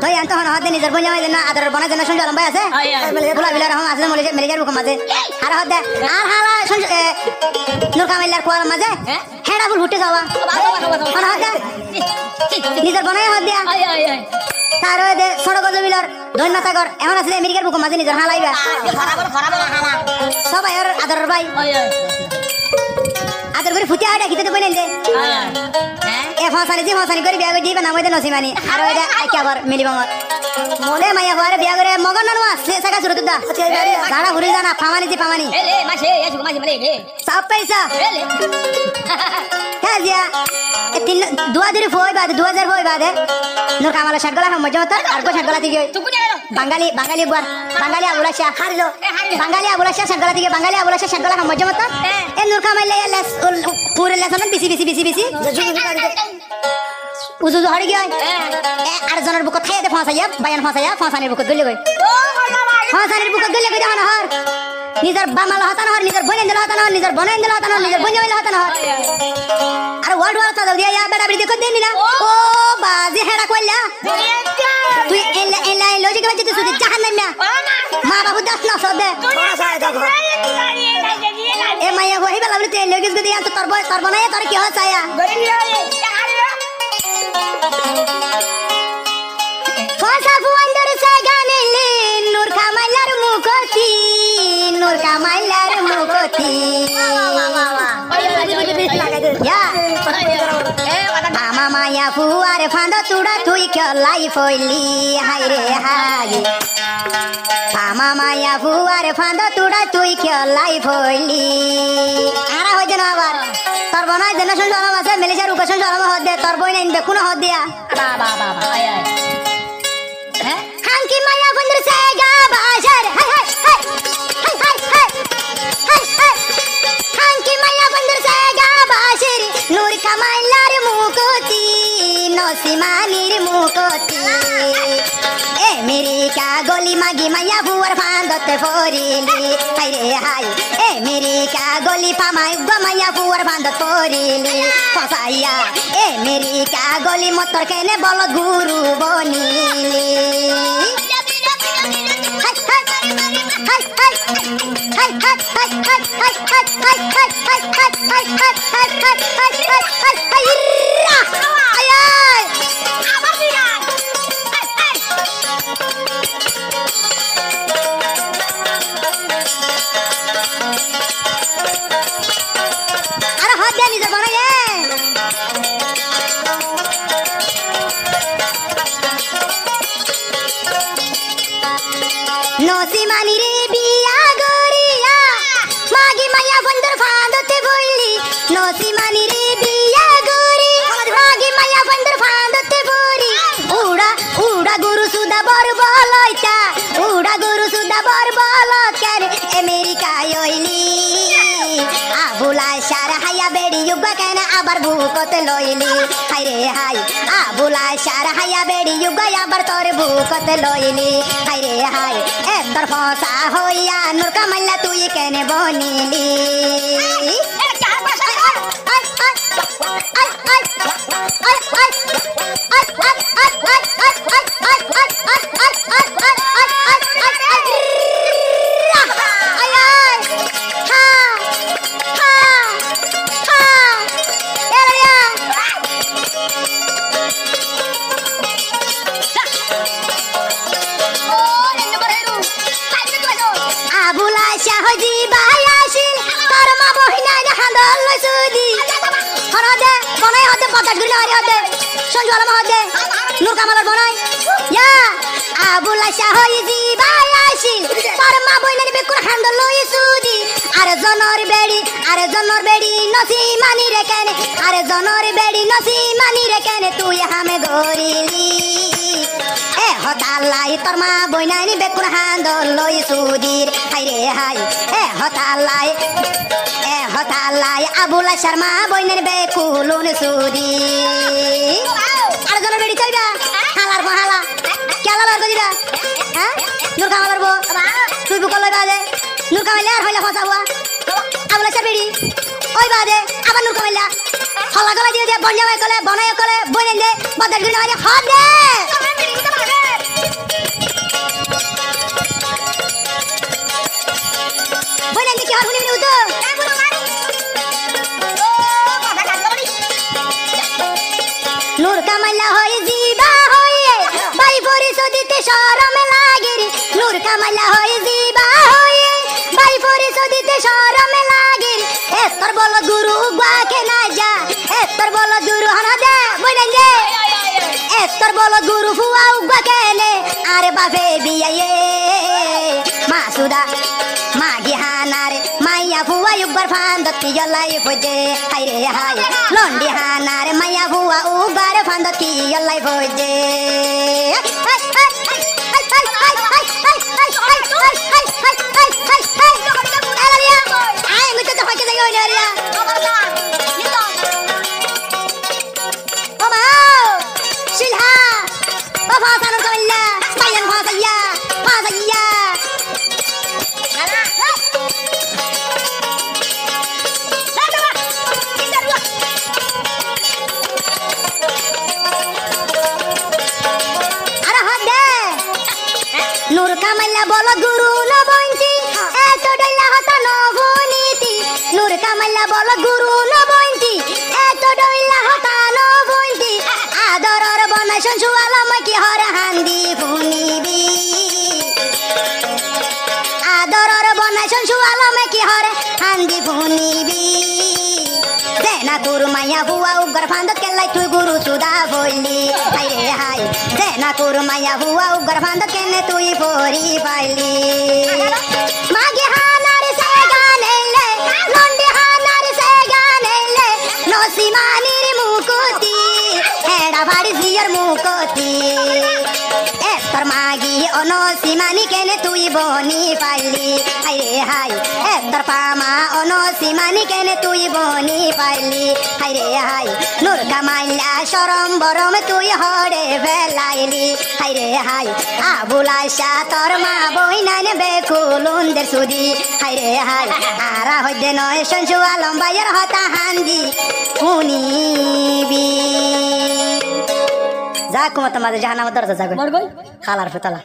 তুই আনতো হন হদে নিজের বঞ্জা মাই না আদর বনা জানা শুনজ লম্বা আছে বুলা বিলা রহম আছে মেলেজার বুক মাঝে আর হদে আর হালা শুন নূর কামাইলার কোয়ার মাঝে হেডা ফুল ফুটে যাওয়া হন হদে নিজের বনাই হদ দিয়া তার হদে ছোট গজবিলার ধন্যতাগর এখন আছে আমেরিকার বুক মাঝে নিজের হালাইবা সবাই আর আদরের ভাই আদর করে ফুটে আড়া খিতে তো বনেন দে এ ফাসানি করে বিয়া করে দিবা না মইতে নসিমানি আর ওইটা আইকে আবার মিলিবাঙর মনে মাইয়া হওয়ারে বিয়া করে মগন নানু আছে সাকা শুরু দা গাড়া ঘুরে জানা ফামানি এলে মাসে এসু মাসে মানে রে সব পয়সা এলে হ্যাঁ জিয়া এ 2000 ফয় বাদে 2000 ফয় বাদে নূর কামাল শাগলা হাম মজমত আর কো শাগলা দিগে বাঙালি বুয়ার বাঙালি আবুলা শাহ হারিলো বাঙালি আবুলা শাহ শাগলা হাম মজমত এ নূর কামাল লেস পুরে লেসন বিসি উজু হড়ি গয় আর জনের বুক খাইতে ফাঁসাইয়া বায়ান ফাঁসানির বুক গলে গয় ফাঁসানির বুক গলে গয় জানা হর নিজের বামাল হতান হর নিজের বনেন দিল হতান হর নিজের বনেন দিল হতান হর নিজের বঞ্জমিল হতান হর আর ওয়ার্ড ওয়ার্ড তো দিয়া ইয়া বেড়া বেড়ি দেখো দেনি না ও বাজি হেডা কইলা তুই এলা লজিক বাজে তুই সুদি জাহান্নাম না মা বাবু দাস না সদে এ মাইয়া হই বেলা বলি তুই লজিক গদি আন তো তোর বনায় তোর কি হস আয়া ফসা ফুয়ান্দর সে গানেলে নূর কামাইলার মুখতি মামা মায়া ফুয়ারে ফান্দ তুড়া তুই খেলাই ফইলি হাই রে হাই মামা মায়া ফুয়ারে ফান্দ তুড়া তুই খেলাই ফইলি আরা হইছে না আবার তোর বনাই দেনা শুন জলাম আছে মেলেজার উকাশন জলাম হদ দে তোর বই নাই বেকুন হদ দিয়া বাবা হ্যাঁ হাঙ্কি মায়া বন্ধুর সেগা বাজার হাই হাঙ্কি মায়া বন্ধুর সেগা বাজার নূর কামাইলার মুকতি নসিমানির মুকতি আমেরিকা গলি মাগি মায়া বুয়ার ফান্দতে ফরিলি হাই রে হাই আমেরিকা গলি ফামাই গমায়া বুয়ার ফান্দত ফরিলি ফসাইয়া আমেরিকা গলি মতর কেনে বল গুরু বনিলি আরে হাত দিয়ে নিজে বানাইয়ে নসিমানি রে বিয়া গরিয়া মাগি মায়া বন্দর ফাঁদতে বইলি নসিমানি রে বিয়া গরি মাগি মায়া বন্দর ফাঁদতে বরি উড়া গুরু সুদা বরবলইতা উড়া গুরু সুদা বরবল কেন আমেরিকা হইলি আবুলা সারা হায়া বেড়ি যুগা কেন আবার বুকতে লইলি হাই রে হাই আবুলা সারা হায়া বেড়ি যুগা আবার তোর বুকতে লইলি হাই রে হাই তোর ফসা হইয়া নূর কামাইলা তুই কেনে বনিলি আবুলা শাহজি ভাই আসিল তোর মা বহিনা হাঁদল লইছুদি হরদে বনাই হদে পকাশ গুলি হরি হদে সঞ্জুয়ালা হদে নূর কামালের বনাই ইয়া আবুলা শাহজি ভাই আসিল তোর মা বহিনা বেকুর হাঁদল লইছুদি আরে জনর বেড়ি নসিমানি রে কেনে আরে জনর বেড়ি নসিমানি রে কেনে তুই হামে গরিলি এ হতালাই তোর মা বইনানি বেকুন হাঁদল লইছুদির হাই রে হাই এ হতালাই আবুলা শর্মা বইনের বেকুলুন সুদি আর জন বেড়ি কইবা হালার বহালা কেলা লর কইবা হ্যাঁ নূর কামালের বো তুই বুক লই বাদে নূর কামাইলে আর হইলা ফসা হুয়া আবুলা শর্মা বেড়ি ওই বাদে আবার নূর কামাইলা হলা গলা দিয়ে বন্যা কলে বনায় কলে বইনে দে বাদার গুনা মারি হাত দে শরমে লাগে রে নূর কামাইলা হয়ে দিবা হয়ে ভাই পরিচয় শরমে লাগে রে এতর বল গুরু বাকে না যা এতর বল গুরু হানা দে বইলেন যে এতর বল গুরু ফুয়া উগবা কেনে আরে বাপে বিয়ে মাসুদা মাগি হানারে মাইয়া ফুয়া উগবার ফান্দতি জলাই ফজে হাই রে হাই লন্ডি হানারে মাইয়া ফুয়া উগবার ফান্দতি জলাই ফজে নূর কামাইলা বল গুরু ন বঞ্চি এত ডইলা হতা ন বনীতি নূর কামাইলা বল গুরু ন বঞ্চি এত ডইলা হতা ন বঞ্চি আদরর বনাই সঞ্জুয়ালাম কি হর হান্দি ফুনিবি আদরর বনাই সঞ্জুয়ালাম কি হর হান্দি ফুনিবি দেনা গুরু মাইয়া বুয়া উগর ফান্দত কেলাই তুই গুরু সুদা বইলি হাই রে হাই দেনা গুরু মাইয়া বুয়া উগর ফান্দত কেনে তুই পরি পাইলি মাগে হানার সে গানেলে লন্ডি হানার সে গানেলে নসিমানির মুকুতি হেডা বাড়ি জিয়ার মুকুতি এতর মাগি অনসিমানি কেনে তুই বনি পাইলি হাই রে হাই এতর পামা অনসিমানি কেনে তুই বনি পাইলি হাই রে হাই নূর কামাইলা শরম বরম তুই হরে বেলাইলি হাই রে হাই আবুল আয়সা তোর মা বই নাইনে বেকুলুনদের সুদি হাই রে হাই আরা হইদে নয় সঞ্জু আলম বাইয়ের হতা হান্দি শুনিবি যা কুমত মাঝে জাহান্নামের দরজা যাবে খালার ফেতালা